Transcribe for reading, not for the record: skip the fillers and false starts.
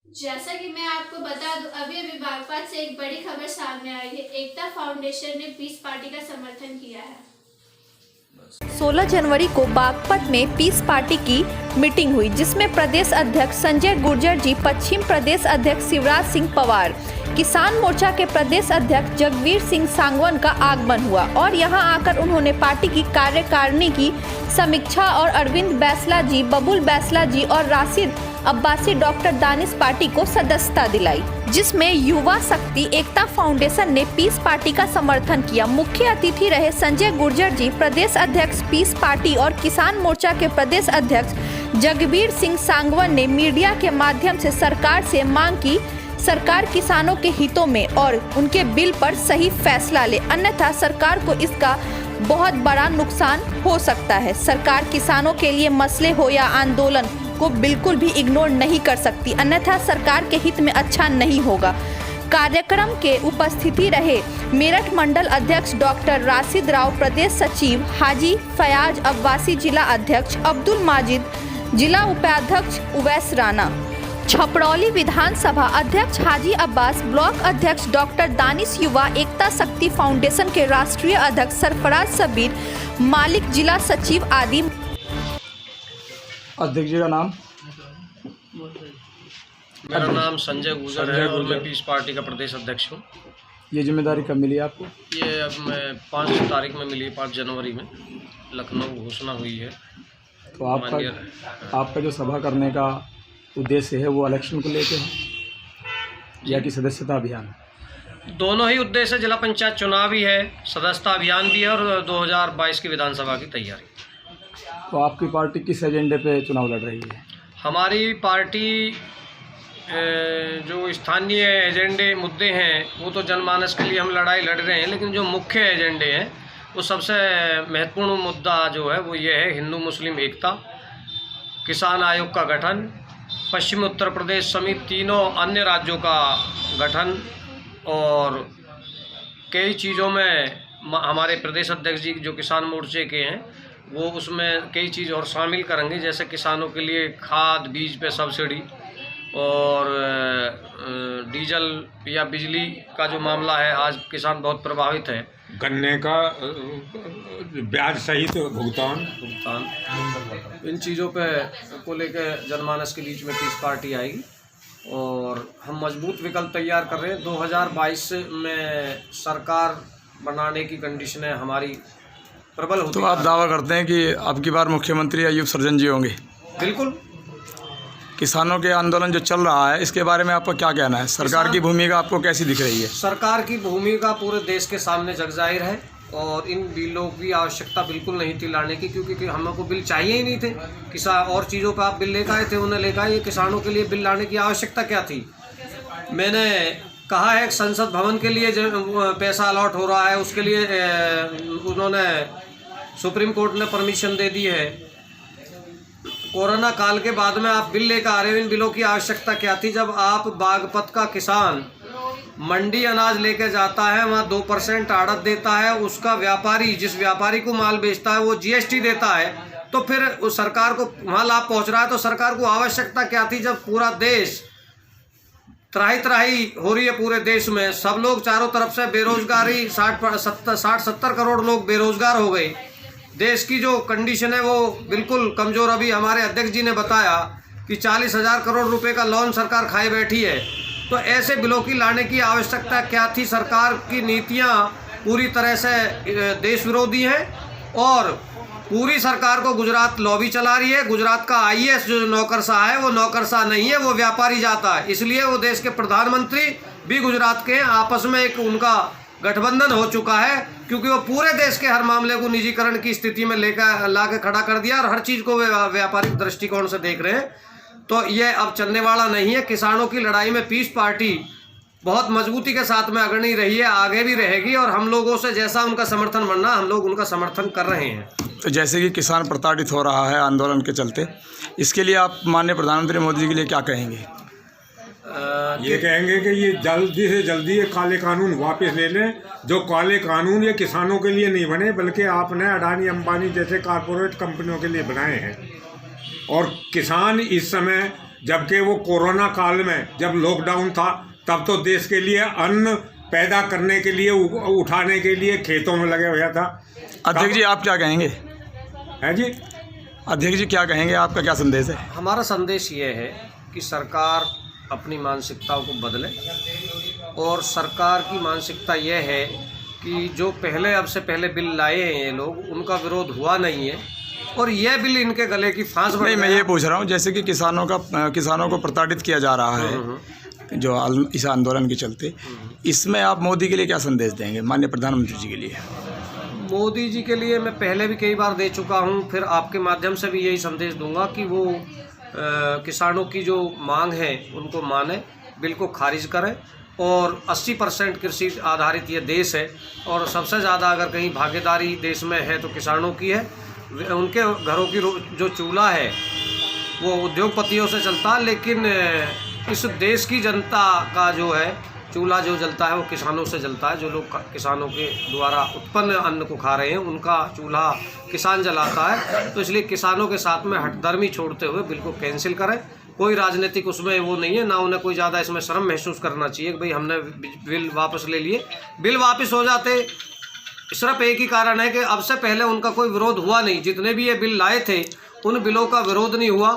जैसा कि मैं आपको बता दूं, अभी अभी बागपत से एक बड़ी खबर सामने आई है। एकता फाउंडेशन ने पीस पार्टी का समर्थन किया है। 16 जनवरी को बागपत में पीस पार्टी की मीटिंग हुई, जिसमें प्रदेश अध्यक्ष संजय गुर्जर जी, पश्चिम प्रदेश अध्यक्ष शिवराज सिंह पवार, किसान मोर्चा के प्रदेश अध्यक्ष जगवीर सिंह सांगवान का आगमन हुआ और यहां आकर उन्होंने पार्टी की कार्यकारिणी की समीक्षा और अरविंद बैसला जी, बबुल बैसला जी और राशिद अब्बासी, डॉक्टर दानिश पार्टी को सदस्यता दिलाई, जिसमें युवा शक्ति एकता फाउंडेशन ने पीस पार्टी का समर्थन किया। मुख्य अतिथि रहे संजय गुर्जर जी, प्रदेश अध्यक्ष पीस पार्टी और किसान मोर्चा के प्रदेश अध्यक्ष जगवीर सिंह सांगवान ने मीडिया के माध्यम से सरकार से मांग की सरकार किसानों के हितों में और उनके बिल पर सही फैसला ले, अन्यथा सरकार को इसका बहुत बड़ा नुकसान हो सकता है। सरकार किसानों के लिए मसले हो या आंदोलन को बिल्कुल भी इग्नोर नहीं कर सकती, अन्यथा सरकार के हित में अच्छा नहीं होगा। कार्यक्रम के उपस्थिति रहे मेरठ मंडल अध्यक्ष डॉक्टर राशिद राव, प्रदेश सचिव हाजी फयाज अब्बासी, जिला अध्यक्ष अब्दुल माजिद, जिला उपाध्यक्ष उवैस राना, छपरौली विधानसभा अध्यक्ष हाजी अब्बास, ब्लॉक अध्यक्ष डॉक्टर दानिश, युवा एकता शक्ति फाउंडेशन के राष्ट्रीय अध्यक्ष सरफराज सबीर मालिक, जिला सचिव आदि। अध्यक्ष जी का नाम? मेरा नाम संजय गुर्जर है और मैं पीस पार्टी का प्रदेश अध्यक्ष हूँ। ये जिम्मेदारी कब मिली आपको? ये अब मैं 5 तारीख में मिली, 5 जनवरी में लखनऊ घोषणा हुई है। तो आपका जो सभा करने का उद्देश्य है वो इलेक्शन को लेके है या कि सदस्यता अभियान? दोनों ही उद्देश्य, जिला पंचायत चुनाव भी है, सदस्यता अभियान भी है और 2022 की विधानसभा की तैयारी। तो आपकी पार्टी किस एजेंडे पे चुनाव लड़ रही है? हमारी पार्टी जो स्थानीय एजेंडे मुद्दे हैं वो तो जनमानस के लिए हम लड़ाई लड़ रहे हैं, लेकिन जो मुख्य एजेंडे हैं वो सबसे महत्वपूर्ण मुद्दा जो है वो ये है हिंदू मुस्लिम एकता, किसान आयोग का गठन, पश्चिम उत्तर प्रदेश समेत तीनों अन्य राज्यों का गठन और कई चीज़ों में हमारे प्रदेश अध्यक्ष जी जो किसान मोर्चे के हैं वो उसमें कई चीज़ और शामिल करेंगे, जैसे किसानों के लिए खाद बीज पे सब्सिडी और डीजल या बिजली का जो मामला है, आज किसान बहुत प्रभावित है, गन्ने का ब्याज सहित भुगतान, इन चीज़ों पे को लेकर जनमानस के बीच में पीस पार्टी आएगी और हम मजबूत विकल्प तैयार कर रहे हैं। 2022 में सरकार बनाने की कंडीशनें हमारी प्रबल होती। तो आप दावा करते हैं कि अब की बार मुख्यमंत्री अयूब सर्जन जी होंगे? बिल्कुल। किसानों के आंदोलन जो चल रहा है इसके बारे में आपका क्या कहना है? सरकार की भूमिका आपको कैसी दिख रही है? सरकार की भूमिका पूरे देश के सामने जगजाहिर है और इन बिलों की आवश्यकता बिल्कुल नहीं थी लाने की, क्योंकि हमको बिल चाहिए ही नहीं थे। किसान और चीज़ों पर आप बिल लेकर आए थे, उन्हें लेकर आए, किसानों के लिए बिल लाने की आवश्यकता क्या थी? मैंने कहा है संसद भवन के लिए जो पैसा अलॉट हो रहा है उसके लिए उन्होंने सुप्रीम कोर्ट ने परमिशन दे दी है। कोरोना काल के बाद में आप बिल लेकर आ रहे हो, इन बिलों की आवश्यकता क्या थी? जब आप बागपत का किसान मंडी अनाज लेके जाता है, वहाँ 2% आड़त देता है, उसका व्यापारी जिस व्यापारी को माल बेचता है वो GST देता है, तो फिर उस सरकार को वहाँ लाभ पहुँच रहा है। तो सरकार को आवश्यकता क्या थी? जब पूरा देश त्राही त्राही हो रही है, पूरे देश में सब लोग चारों तरफ से बेरोजगारी, 60-70 करोड़ लोग बेरोजगार हो गए, देश की जो कंडीशन है वो बिल्कुल कमज़ोर। अभी हमारे अध्यक्ष जी ने बताया कि 40,000 करोड़ रुपए का लोन सरकार खाए बैठी है। तो ऐसे बिलों की लाने की आवश्यकता क्या थी? सरकार की नीतियां पूरी तरह से देश विरोधी हैं और पूरी सरकार को गुजरात लॉबी चला रही है। गुजरात का IAS जो नौकरशाह है वो नौकरशाह नहीं है, वो व्यापारी जाता है, इसलिए वो देश के प्रधानमंत्री भी गुजरात के हैं। आपस में एक उनका गठबंधन हो चुका है, क्योंकि वो पूरे देश के हर मामले को निजीकरण की स्थिति में लेकर ला के खड़ा कर दिया और हर चीज़ को वे व्यापारिक दृष्टिकोण से देख रहे हैं। तो ये अब चलने वाला नहीं है। किसानों की लड़ाई में पीस पार्टी बहुत मजबूती के साथ में अग्रणी रही है, आगे भी रहेगी और हम लोगों से जैसा उनका समर्थन बनना हम लोग उनका समर्थन कर रहे हैं। तो जैसे कि किसान प्रताड़ित हो रहा है आंदोलन के चलते, इसके लिए आप माननीय प्रधानमंत्री मोदी जी के लिए क्या कहेंगे? ये कहेंगे कि ये जल्दी से जल्दी ये काले कानून वापस ले लें। जो काले कानून ये किसानों के लिए नहीं बने, बल्कि आपने अडानी अंबानी जैसे कारपोरेट कंपनियों के लिए बनाए हैं। और किसान इस समय जबकि वो कोरोना काल में जब लॉकडाउन था तब तो देश के लिए अन्न पैदा करने के लिए उठाने के लिए खेतों में लगे हुआ था। अध्यक्ष जी आप क्या कहेंगे? है जी, अध्यक्ष जी क्या कहेंगे, आपका क्या संदेश है? हमारा संदेश ये है कि सरकार अपनी मानसिकताओं को बदले और सरकार की मानसिकता यह है कि जो पहले अब से पहले बिल लाए हैं ये लोग, उनका विरोध हुआ नहीं है और यह बिल इनके गले की फांस बन नहीं, मैं गया। ये पूछ रहा हूँ जैसे कि किसानों को प्रताड़ित किया जा रहा है जो इस आंदोलन के चलते, इसमें आप मोदी के लिए क्या संदेश देंगे, माननीय प्रधानमंत्री जी के लिए? मोदी जी के लिए मैं पहले भी कई बार दे चुका हूँ, फिर आपके माध्यम से भी यही संदेश दूंगा कि वो किसानों की जो मांग है उनको माने, बिल को खारिज करें और 80% कृषि आधारित ये देश है और सबसे ज़्यादा अगर कहीं भागीदारी देश में है तो किसानों की है। उनके घरों की जो चूल्हा है वो उद्योगपतियों से चलता है, लेकिन इस देश की जनता का जो है चूल्हा जो जलता है वो किसानों से जलता है। जो लोग किसानों के द्वारा उत्पन्न अन्न को खा रहे हैं उनका चूल्हा किसान जलाता है। तो इसलिए किसानों के साथ में हठधर्मी छोड़ते हुए बिल को कैंसिल करें। कोई राजनीतिक उसमें वो नहीं है, ना उन्हें कोई ज़्यादा इसमें शर्म महसूस करना चाहिए कि भाई हमने बिल वापस ले लिए। बिल वापस हो जाते सिर्फ एक ही कारण है कि अब से पहले उनका कोई विरोध हुआ नहीं। जितने भी ये बिल लाए थे उन बिलों का विरोध नहीं हुआ।